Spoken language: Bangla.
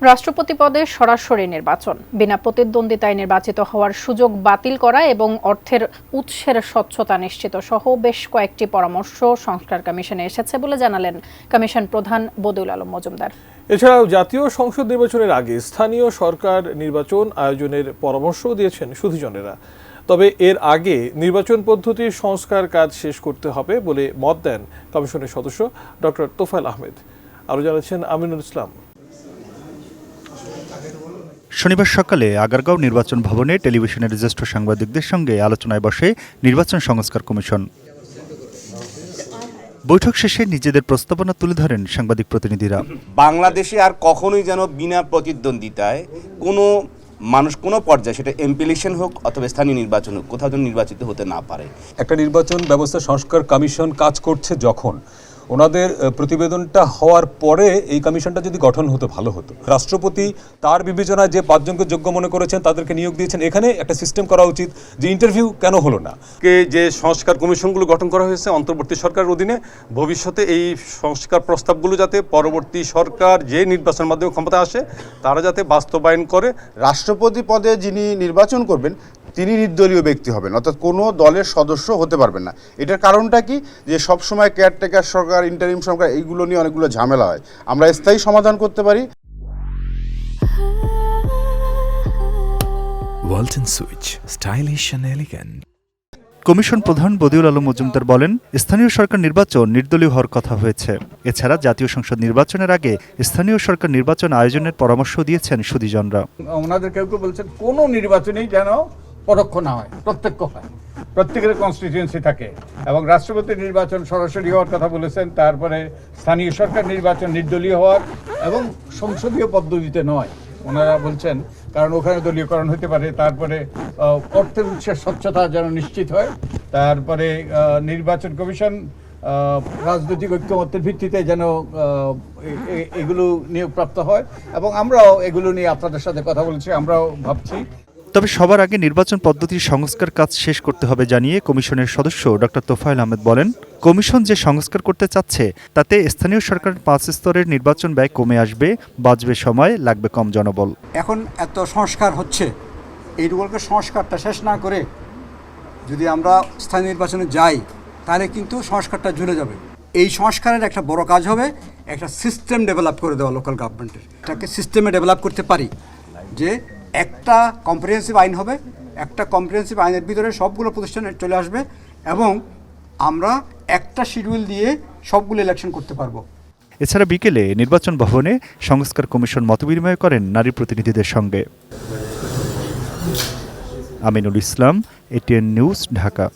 রাষ্ট্রপতি পদে সরাসরি নির্বাচন, বিনা প্রতিদ্বন্দ্বিতায় নির্বাচিত হওয়ার সুযোগ বাতিল করা এবং অর্থের উৎসের স্বচ্ছতা নিশ্চিত সহ বেশ কয়েকটি পরামর্শ সংস্কার কমিশনে এসেছে বলে জানালেন কমিশন প্রধান বদিউল আলম মজুমদার। এছাড়াও জাতীয় সংসদ নির্বাচনের আগে স্থানীয় সরকার নির্বাচন আয়োজনের পরামর্শ দিয়েছেন সুধীজনেরা। তবে এর আগে নির্বাচন পদ্ধতির সংস্কার কাজ শেষ করতে হবে বলে মত দেন কমিশনের সদস্য ডক্টর তোফায়েল আহমেদ। আরও জানাচ্ছেন আমিনুল ইসলাম। শনিবার সকালে আগারগাঁও নির্বাচন ভবনে টেলিভিশনের জ্যেষ্ঠ সাংবাদিকদের সঙ্গে আলোচনায় বসে নির্বাচন সংস্কার কমিশন। বৈঠক শেষে নিজেদের প্রস্তাবনা তুলে ধরেন সাংবাদিক প্রতিনিধিরা। বাংলাদেশে আর কখনোই যেন বিনা প্রতিদ্বন্দ্বিতায় কোনো মানুষ কোনো পর্যায়ে, সেটা এমপি ইলেকশন হোক অথবা স্থানীয় নির্বাচন হোক, কোথাও যেন নির্বাচিত হতে না পারে। একটা নির্বাচন ব্যবস্থা সংস্কার কমিশন কাজ করছে যখন, ওনাদের প্রতিবেদনটা হওয়ার পরে এই কমিশনটা যদি গঠন হতো ভালো হতো। রাষ্ট্রপতি তার বিবেচনায় যে 5 জনকে যোগ্য মনে করেছেন তাদেরকে নিয়োগ দিয়েছেন। এখানে একটা সিস্টেম করা উচিত যে ইন্টারভিউ কেন হলো না। যে সংস্কার কমিশনগুলো গঠন করা হয়েছে অন্তর্বর্তী সরকারের অধীনে, ভবিষ্যতে এই সংস্কার প্রস্তাবগুলো যাতে পরবর্তী সরকার যে নির্বাচনের মাধ্যমে ক্ষমতা আসে তারা যাতে বাস্তবায়ন করে। রাষ্ট্রপতি পদে যিনি নির্বাচন করবেন তিনি নির্দলীয় ব্যক্তি হবেন, অর্থাৎ কোনো দলের সদস্য হতে পারবেন না। এটার কারণটা কি, যে সবসময় কেয়ারটেকার সরকার, ইন্টারিম সরকার, এইগুলো নিয়ে অনেকগুলো ঝামেলা হয়। আমরা স্থায়ী সমাধান করতে পারি। Walton switch, stylish and elegant. Commission প্রধান বদিউল আলম মজুমদার বলেন, স্থানীয় সরকার নির্বাচন নির্দলীয় হওয়ার কথা হয়েছে। এছাড়া জাতীয় সংসদ নির্বাচনের আগে স্থানীয় সরকার নির্বাচন আয়োজনের পরামর্শ দিয়েছেন সুধীজনরা। ওনাদের কেউ কেউ বলছেন কোনো নির্বাচনেই যেন পরোক্ষ না হয়, প্রত্যক্ষ হয়, প্রত্যেকের কনস্টিটিউয়েন্সি থাকে। এবং রাষ্ট্রপতি নির্বাচন সরাসরি হওয়ার কথা বলেছেন। তারপরে স্থানীয় সরকার নির্বাচন নির্দলীয় হওয়ার এবং সংসদীয় পদ্ধতিতে নয় ওনারা বলছেন, কারণ ওখানে দলীয়করণ হতে পারে। তারপরে অর্থের উৎসের স্বচ্ছতা যেন নিশ্চিত হয়। তারপরে নির্বাচন কমিশন রাজনৈতিক ঐক্যমত্যের ভিত্তিতে যেন এগুলো নিয়োগপ্রাপ্ত হয়। এবং আমরাও এগুলো নিয়ে আপনাদের সাথে কথা বলছি, আমরাও ভাবছি। তবে সবার আগে নির্বাচন পদ্ধতির সংস্কার কাজ শেষ করতে হবে জানিয়ে কমিশনের সদস্য ডক্টর তোফায়েল আহমেদ বলেন, কমিশন যে সংস্কার করতে চাচ্ছে তাতে স্থানীয় সরকারের 5 স্তরের নির্বাচন ব্যয় কমে আসবে, বাঁচবে সময়, লাগবে কম জনবল। এখন এত সংস্কার হচ্ছে, এইটুকুকে সংস্কারটা শেষ না করে যদি আমরা স্থানীয় নির্বাচনে যাই তাহলে কিন্তু সংস্কারটা ঝুলে যাবে। এই সংস্কারের একটা বড় কাজ হবে একটা সিস্টেম ডেভেলপ করে দেওয়া লোকাল গভর্নমেন্টের। এটাকে সিস্টেমে ডেভেলপ করতে পারি যে একটা কম্প্রিহেন্সিভ আইন হবে, একটা কম্প্রিহেন্সিভ আইনের ভিতরে সবগুলো প্রতিষ্ঠানে চলে আসবে এবং আমরা একটা শিডিউল দিয়ে সবগুলো ইলেকশন করতে পারবো। এছাড়া বিকেলে নির্বাচন ভবনে সংস্কার কমিশন মতবিনিময় করেন নারী প্রতিনিধিদের সঙ্গে। Aminul Islam, ATN news, Dhaka.